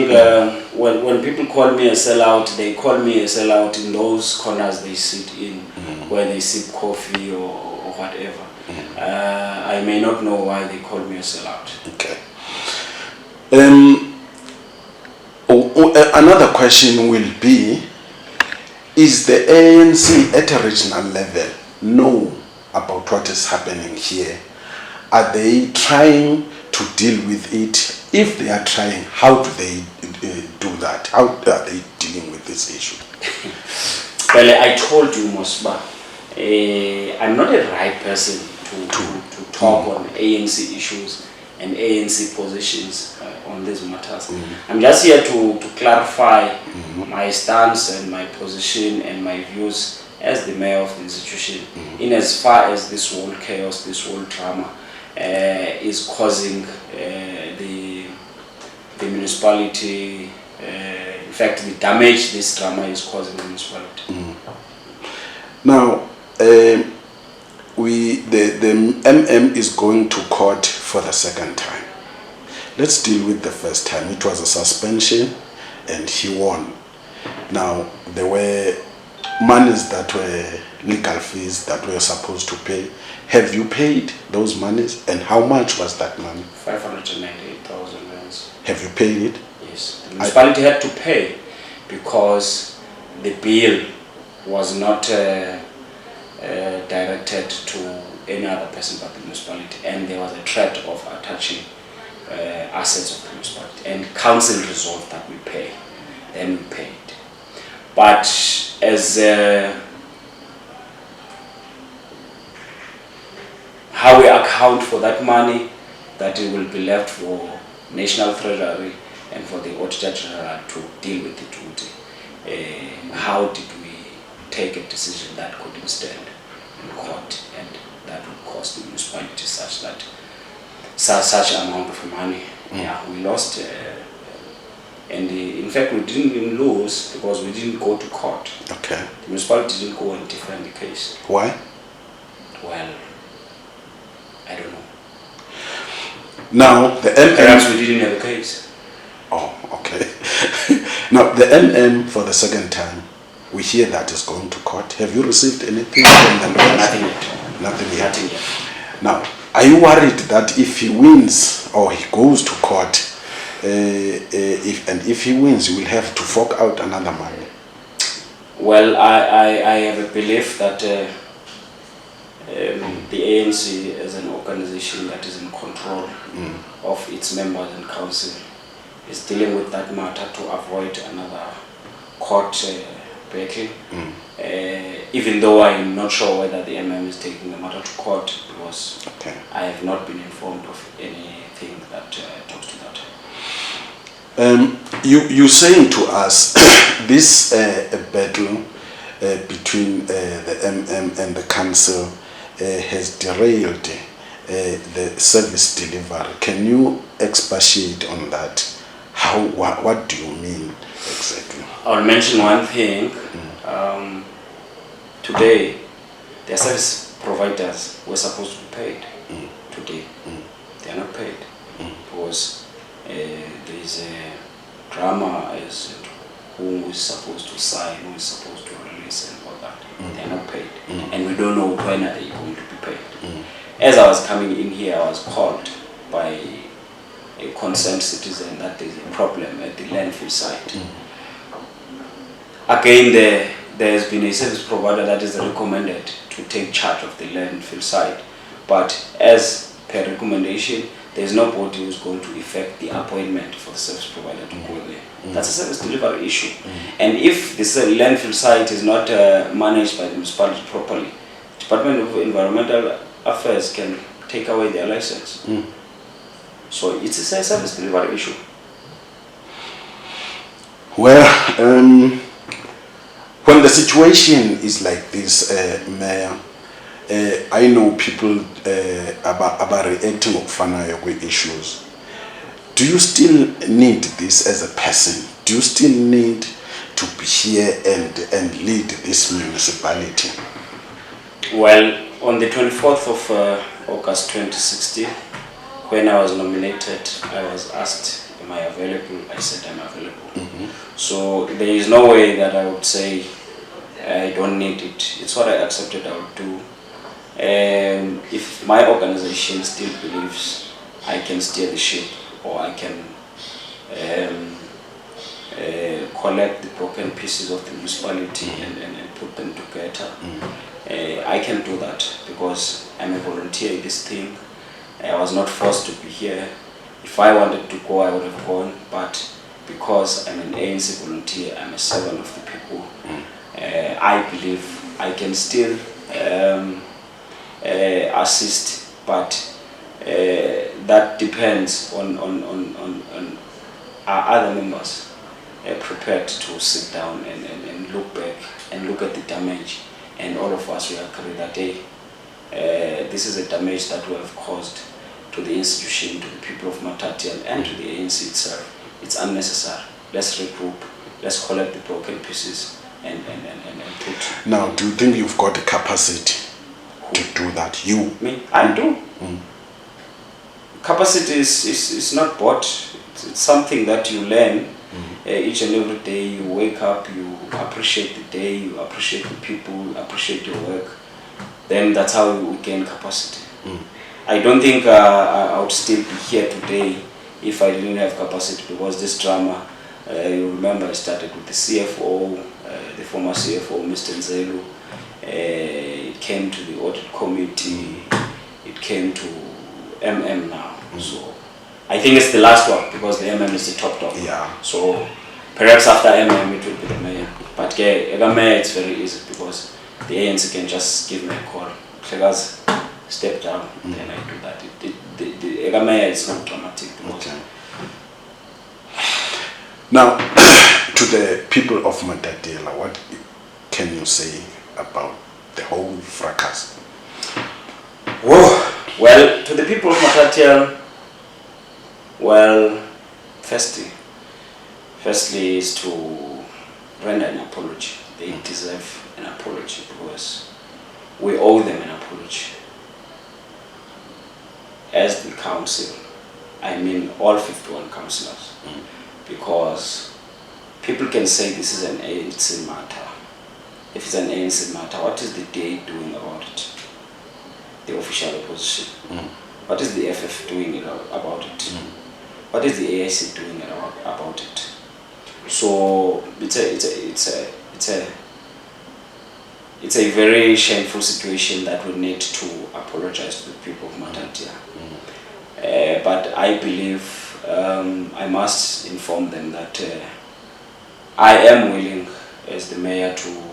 when people call me a sellout, they call me a sellout in those corners they sit in, where they sip coffee or whatever. I may not know why they call me a sellout. Okay. Another question will be, is the ANC at a regional level know about what is happening here? Are they trying to deal with it? If they are trying, how do they do that? How are they dealing with this issue? Well, I told you, Mosba, I'm not a right person to talk on ANC issues and ANC positions on these matters. I'm just here to clarify my stance and my position and my views as the mayor of the institution, in as far as this whole chaos, this whole drama is causing the municipality, in fact the damage this drama is causing the municipality. Now, the MM is going to court for the second time. Let's deal with the first time. It was a suspension and he won. Now, there were monies that were legal fees that we were supposed to pay. Have you paid those monies, and how much was that money? 598,000 rands. Have you paid it? Yes. The municipality had to pay because the bill was not directed to any other person but the municipality, and there was a threat of attaching assets of the municipality, and council resolved that we pay. Then we paid. But as how we account for that money, that it will be left for National Treasury and for the Auditor General to deal with it. How did we take a decision that could stand in court and that would cost the municipality such that such amount of money? Yeah, we lost. And in fact, we didn't even lose because we didn't go to court. Okay. The municipality didn't go and defend the case. Why? Well, I don't know. Now, the MM... Perhaps we didn't have a case. Oh, okay. Now, the MM for the second time, we hear that is going to court. Have you received anything from the lawyers? Nothing yet. Nothing yet. Nothing yet. Now, are you worried that if he wins or he goes to court, if he wins, he will have to fork out another money? Well, I have a belief that the ANC as an organization that is in control of its members and council is dealing with that matter to avoid another court battle. Even though I am not sure whether the MM is taking the matter to court, because I have not been informed of anything that talks to that. You saying to us this battle between the MM and the council has derailed the service delivery. Can you expatiate on that? What do you mean exactly? I'll mention one thing. Today, the service providers were supposed to be paid. Today, they are not paid because there is a drama as to who is supposed to sign, who is supposed to release, and all that. They are not paid, and we don't know when are they going to be paid. As I was coming in here, I was called by a concerned citizen that there is a problem at the landfill site. Again, there has been a service provider that is recommended to take charge of the landfill site, but as per recommendation, there is nobody who is going to effect the appointment for the service provider to go there. That's a service delivery issue. And if this landfill site is not managed by the municipality properly, the Department of Environmental Affairs can take away their license. So it's a service delivery issue. Well, when the situation is like this, Mayor, I know people about reacting with issues. Do you still need this as a person? Do you still need to be here and lead this municipality? Well, on the 24th of August 2016, when I was nominated, I was asked a am I available? I said I'm available. So there is no way that I would say I don't need it. It's what I accepted I would do. If my organization still believes I can steer the ship, or I can collect the broken pieces of the municipality and put them together, I can do that, because I'm a volunteer in this thing. I was not forced to be here. If I wanted to go, I would have gone, but because I'm an ANC volunteer, I'm a servant of the people, I believe I can still assist, but that depends on our other members prepared to sit down and look back and look at the damage, and all of us will agree that this is a damage that we have caused to the institution, to the people of Matatiele, and to the ANC itself. It's unnecessary. Let's regroup, let's collect the broken pieces and put. Now, do you think you've got the capacity to do that? You? Me? I do. Capacity is not bought. It's something that you learn each and every day. You wake up, you appreciate the day, you appreciate the people, appreciate your work. Then that's how we gain capacity. I don't think I would still be here today if I didn't have capacity, because this drama, you remember, I started with the CFO, the former CFO, Mr. Nzelu. It came to the audit committee, it came to MM now. So I think it's the last one, because the MM is the top dog. Yeah. So perhaps after MM it will be the mayor. But mayor, it's very easy, because the ANC can just give me a call. Because step down, then I do that. The mayor is not dramatic. Okay. Now, to the people of Matatiele, what can you say about the whole fracas? Whoa. Well, to the people of Matatiele, well, firstly is to render an apology. They deserve an apology, because we owe them an apology. As the council, I mean all 51 councillors, because people can say this is an ANC matter. If it's an ANC matter, what is the DA doing about it? The official opposition. What is the FF doing about it? What is the AIC doing about it? So it's a very shameful situation that we need to apologize to the people of Matatiele. But I believe I must inform them that I am willing, as the mayor, to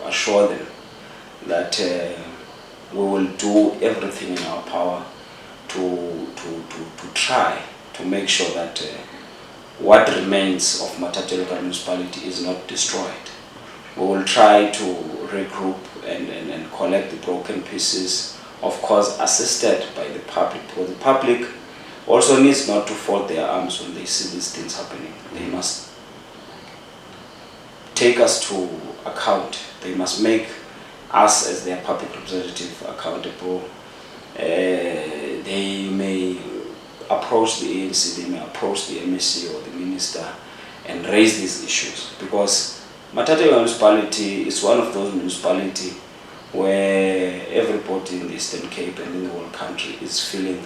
assure them that we will do everything in our power to try to make sure that what remains of Matatiele Local Municipality is not destroyed. We will try to regroup and collect the broken pieces, of course assisted by the public, because the public also needs not to fold their arms when they see these things happening. They must take us to account. They must make us as their public representative accountable. They may approach the ANC, they may approach the MSC or the minister and raise these issues, because Matatiele Municipality is one of those municipalities where everybody in the Eastern Cape and in the whole country is feeling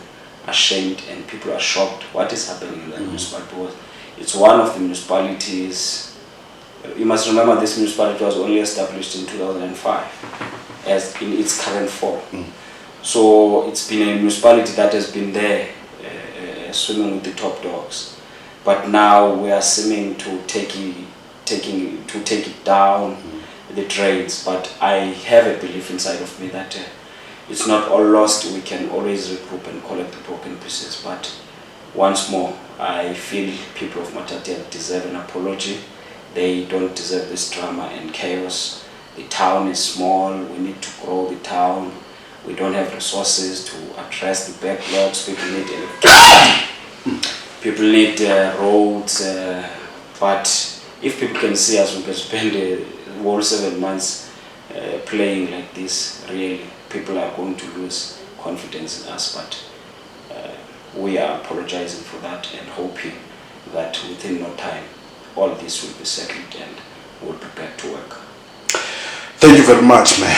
ashamed, and people are shocked what is happening in that municipality, because it's one of the municipalities. You must remember, this municipality was only established in 2005 as in its current form. So it's been a municipality that has been there swimming with the top dogs, but now we are seeming to take it down the drains. But I have a belief inside of me that it's not all lost. We can always regroup and collect the broken pieces. But once more, I feel people of Matatiele deserve an apology. They don't deserve this drama and chaos. The town is small. We need to grow the town. We don't have resources to address the backlogs. People need electricity. People need roads. But if people can see us, we can spend the whole 7 months playing like this. Really, people are going to lose confidence in us. But we are apologizing for that and hoping that within no time all this will be settled and we'll be back to work. Thank you very much, Mayor.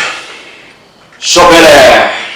Shobele!